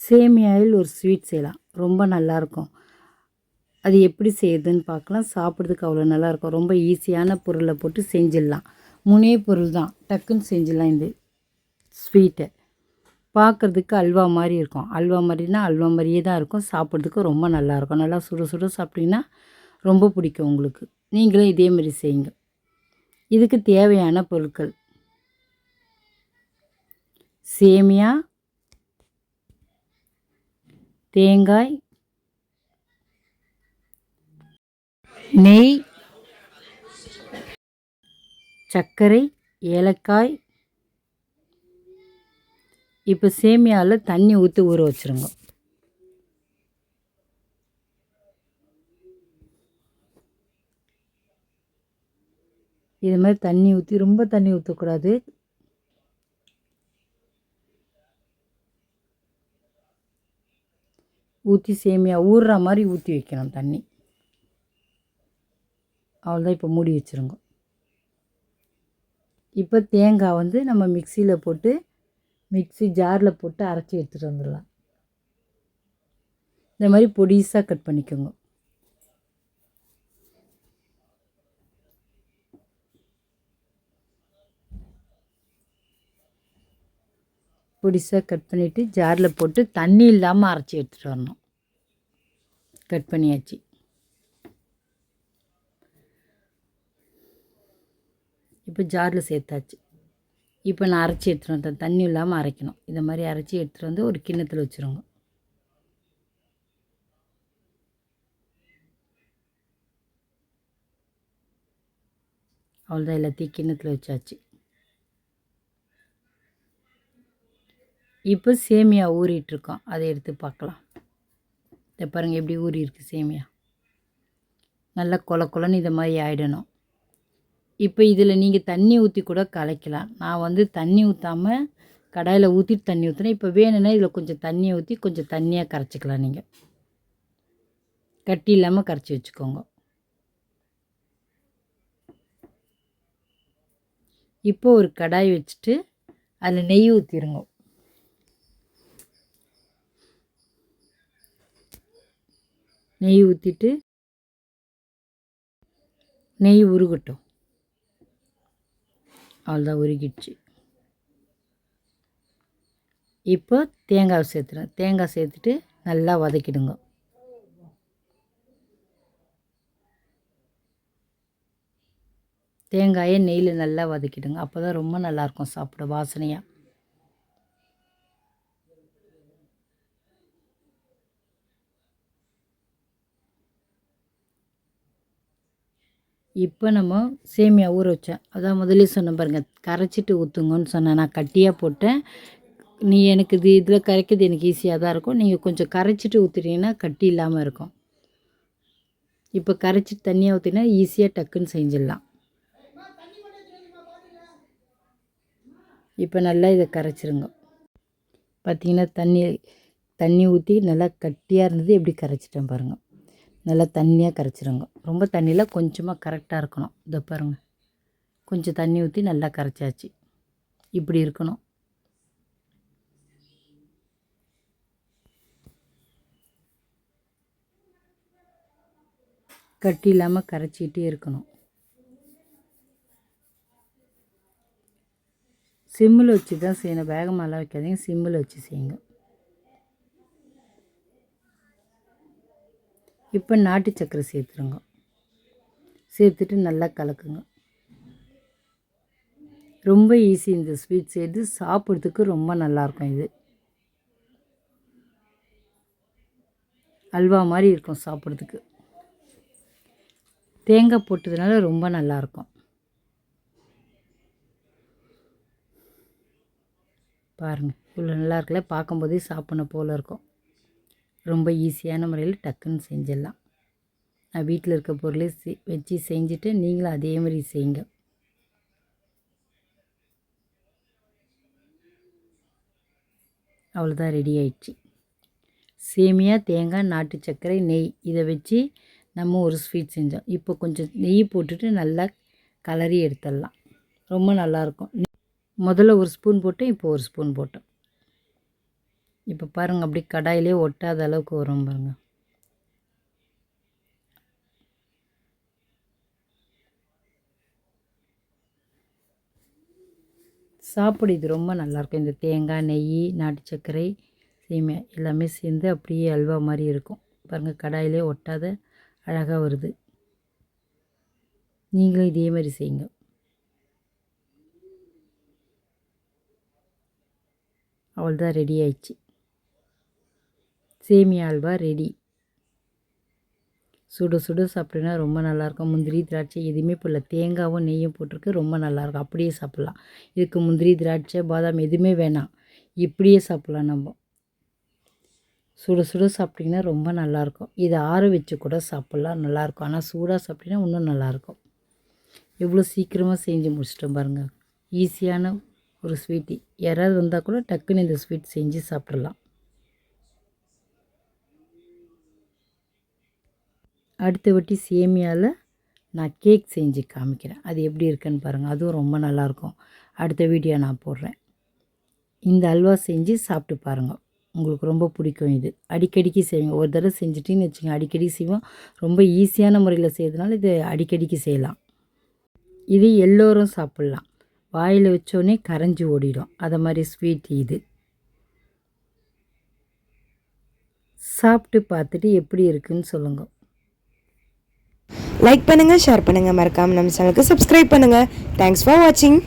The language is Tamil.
சேமியாவில் ஒரு ஸ்வீட் செய்யலாம். ரொம்ப நல்லாயிருக்கும். அது எப்படி செய்யுதுன்னு பார்க்கலாம். சாப்பிட்றதுக்கு அவ்வளோ நல்லாயிருக்கும். ரொம்ப ஈஸியான பொருளை போட்டு செஞ்சிடலாம். 3 பொருள் தான், டக்குன்னு செஞ்சிடலாம். இந்த ஸ்வீட்டை பார்க்குறதுக்கு அல்வா மாதிரி இருக்கும். அல்வா மாதிரினா அல்வா மாதிரியே தான் இருக்கும். சாப்பிட்றதுக்கு ரொம்ப நல்லாயிருக்கும். நல்லா சுட சுட சாப்பிட்டிங்கன்னா ரொம்ப பிடிக்கும் உங்களுக்கு. நீங்களும் இதே மாதிரி செய்யுங்க. இதுக்கு தேவையான பொருட்கள்: சேமியா, தேங்காய், நெய், சர்க்கரை, ஏலக்காய். இப்போ சேமியாவில் தண்ணி ஊற்றி ஊற வச்சுருங்க. இது மாதிரி தண்ணி ஊற்றி, ரொம்ப தண்ணி ஊற்றக்கூடாது. ஊற்றி சேமியா ஊறுற மாதிரி ஊற்றி வைக்கணும் தண்ணி. அவ்வளோதான். இப்போ மூடி வச்சுருங்க. இப்போ தேங்காய் வந்து நம்ம மிக்சியில் போட்டு, மிக்சி ஜாரில் போட்டு அரைச்சி எடுத்துகிட்டு வந்துடலாம். இந்த மாதிரி பொடிசாக கட் பண்ணிக்கோங்க. பொடிசாக கட் பண்ணிவிட்டு ஜாரில் போட்டு தண்ணி இல்லாமல் அரைச்சி எடுத்துகிட்டு வரணும். கட் பண்ணியாச்சு. இப்போ ஜாரில் சேர்த்தாச்சு. இப்போ நான் அரைச்சி எடுத்துகிட்டு வந்தேன். தண்ணி இல்லாமல் அரைக்கணும். இந்த மாதிரி அரைச்சி எடுத்துகிட்டு வந்து ஒரு கிண்ணத்தில் வச்சுருங்க. அவ்வளோதான், எல்லாத்தையும் கிண்ணத்தில் வச்சாச்சு. இப்போ சேமியா ஊறிட்டுருக்கோம். அதை எடுத்து பார்க்கலாம். இதை பாருங்கள் எப்படி ஊறி இருக்குது சேமியா. நல்லா கொல கொலன்னு இதை மாதிரி ஆகிடணும். இப்போ இதில் நீங்கள் தண்ணி ஊற்றி கூட கலக்கலாம். நான் வந்து தண்ணி ஊற்றாமல் கடாயில் ஊற்றிட்டு தண்ணி ஊற்றுனேன். இப்போ வேணும்னா இதில் கொஞ்சம் தண்ணியை ஊற்றி கொஞ்சம் தண்ணியாக கரைச்சிக்கலாம். நீங்கள் கட்டி இல்லாமல் கரைச்சி வச்சுக்கோங்க. இப்போ ஒரு கடாய் வச்சுட்டு அதில் நெய் ஊற்றிடுங்க. நெய் ஊற்றிட்டு நெய் உருகட்டும். அவ்வளோதான், உருகிடுச்சு. இப்போ தேங்காய் சேர்த்துறேன். தேங்காய் சேர்த்துட்டு நல்லா வதக்கிடுங்க. தேங்காயை நெய்யில் நல்லா வதக்கிடுங்க. அப்போ தான் ரொம்ப நல்லாயிருக்கும் சாப்பிட, வாசனையாக. இப்போ நம்ம சேமியா ஊற வச்சேன். அதான் முதலே சொன்னேன் பாருங்கள், கரைச்சிட்டு ஊற்றுங்கன்னு சொன்னேன். நான் கட்டியாக போட்டேன். நீ எனக்கு இதில் கரைக்கிறது எனக்கு ஈஸியாக தான் இருக்கும். நீங்கள் கொஞ்சம் கரைச்சிட்டு ஊற்றிட்டீங்கன்னா கட்டி இல்லாமல் இருக்கும். இப்போ கரைச்சிட்டு தண்ணியாக ஊற்றினா ஈஸியாக டக்குன்னு செஞ்சிடலாம். இப்போ நல்லா இதை கரைச்சிருங்க. பார்த்திங்கன்னா தண்ணி ஊற்றி நல்லா கட்டியாக இருந்தது. எப்படி கரைச்சிட்டேன் பாருங்கள். நல்லா தண்ணியாக கரைச்சிருங்க. ரொம்ப தண்ணியில் கொஞ்சமாக கரெக்டாக இருக்கணும். இதை பாருங்கள், கொஞ்சம் தண்ணி ஊற்றி நல்லா கரைச்சாச்சு. இப்படி இருக்கணும். கட்டி இல்லாமல் கரைச்சிக்கிட்டே இருக்கணும். சிம்மில் வச்சு தான் செய்யணும். வேகமாலாம் வைக்காதீங்க, சிம்மில் வச்சு செய்யுங்க. இப்போ நாட்டு சர்க்கரை சேர்த்துருங்க. சேர்த்துட்டு நல்லா கலக்குங்க. ரொம்ப ஈஸி இந்த ஸ்வீட் செய்து. சாப்பிட்றதுக்கு ரொம்ப நல்லாயிருக்கும். இது அல்வா மாதிரி இருக்கும் சாப்பிட்றதுக்கு. தேங்காய் போட்டதுனால ரொம்ப நல்லாயிருக்கும். பாருங்கள், இவ்வளோ நல்லா இருக்குல்ல. பார்க்கும்போதே சாப்பிடணும் போல் இருக்கும். ரொம்ப ஈஸியான முறையில் டக்குன்னு செஞ்சிடலாம். நான் வீட்டில் இருக்க பொருளே வச்சு செஞ்சுட்டு நீங்களும் அதே மாதிரி செய்யுங்க. அவ்வளோதான், ரெடி ஆயிடுச்சு. சேமியா, தேங்காய், நாட்டு சர்க்கரை, நெய் இதை வச்சு நம்ம ஒரு ஸ்வீட் செஞ்சோம். இப்போ கொஞ்சம் நெய் போட்டுட்டு நல்லா கலரி எடுத்துடலாம். ரொம்ப நல்லாயிருக்கும். முதல்ல ஒரு ஸ்பூன் போட்டேன், இப்போ ஒரு ஸ்பூன் போட்டோம். இப்போ பாருங்கள், அப்படி கடாயிலே ஒட்டாத அளவுக்கு வரும் பாருங்கள். சாப்பிட இது ரொம்ப நல்லாயிருக்கும். இந்த தேங்காய், நெய், நாட்டு சர்க்கரை, சேமியா எல்லாமே சேர்ந்து அப்படியே அல்வா மாதிரி இருக்கும். பாருங்கள், கடாயிலே ஒட்டாத அழகாக வருது. நீங்களும் இதே மாதிரி செய்யுங்க. அவ்வளோதான், ரெடி ஆயிடுச்சு. சேமியா அல்வா ரெடி. சுட சுட சாப்பிட்டோன்னா ரொம்ப நல்லாயிருக்கும். முந்திரி, திராட்சை எதுவுமே போடல, தேங்காவும் நெய்யும் போட்டிருக்கு. ரொம்ப நல்லாயிருக்கும். அப்படியே சாப்பிட்லாம். இதுக்கு முந்திரி, திராட்சை, பாதாம் எதுவுமே வேணாம். இப்படியே சாப்பிட்லாம் நம்ம. சுட சுட சாப்பிட்டிங்கன்னா ரொம்ப நல்லாயிருக்கும். இதை ஆற வச்சு கூட சாப்பிட்லாம், நல்லாயிருக்கும். ஆனால் சூடாக சாப்பிட்டிங்கன்னா இன்னும் நல்லாயிருக்கும். எவ்வளோ சீக்கிரமாக செஞ்சு முடிச்சிட்டோம் பாருங்கள். ஈஸியான ஒரு ஸ்வீட்டு. யாராவது வந்தால் கூட டக்குன்னு இந்த ஸ்வீட் செஞ்சு சாப்பிட்றலாம். அடுத்த வாட்டி சேமியாவில் நான் கேக் செஞ்சு காமிக்கிறேன். அது எப்படி இருக்குன்னு பாருங்கள். அதுவும் ரொம்ப நல்லாயிருக்கும். அடுத்த வீடியோ நான் போடுறேன். இந்த அல்வா செஞ்சு சாப்பிட்டு பாருங்கள். உங்களுக்கு ரொம்ப பிடிக்கும். இது அடிக்கடிக்கு செய்வீங்க. ஒரு தடவை செஞ்சிட்டின்னு வச்சுங்க, அடிக்கடி செய்வோம். ரொம்ப ஈஸியான முறையில் செய்யறதுனால இது அடிக்கடிக்கு செய்யலாம். இது எல்லோரும் சாப்பிட்லாம். வாயில் வச்சோடனே கரைஞ்சி ஓடிடும். அதை மாதிரி ஸ்வீட் இது. சாப்பிட்டு பார்த்துட்டு எப்படி இருக்குன்னு சொல்லுங்கள். லைக் பண்ணுங்கள், ஷேர் பண்ணுங்கள், மறக்காமல் நம்ம சேனலுக்கு சப்ஸ்கிரைப் பண்ணுங்கள். தேங்க்ஸ் ஃபார் வாட்சிங்.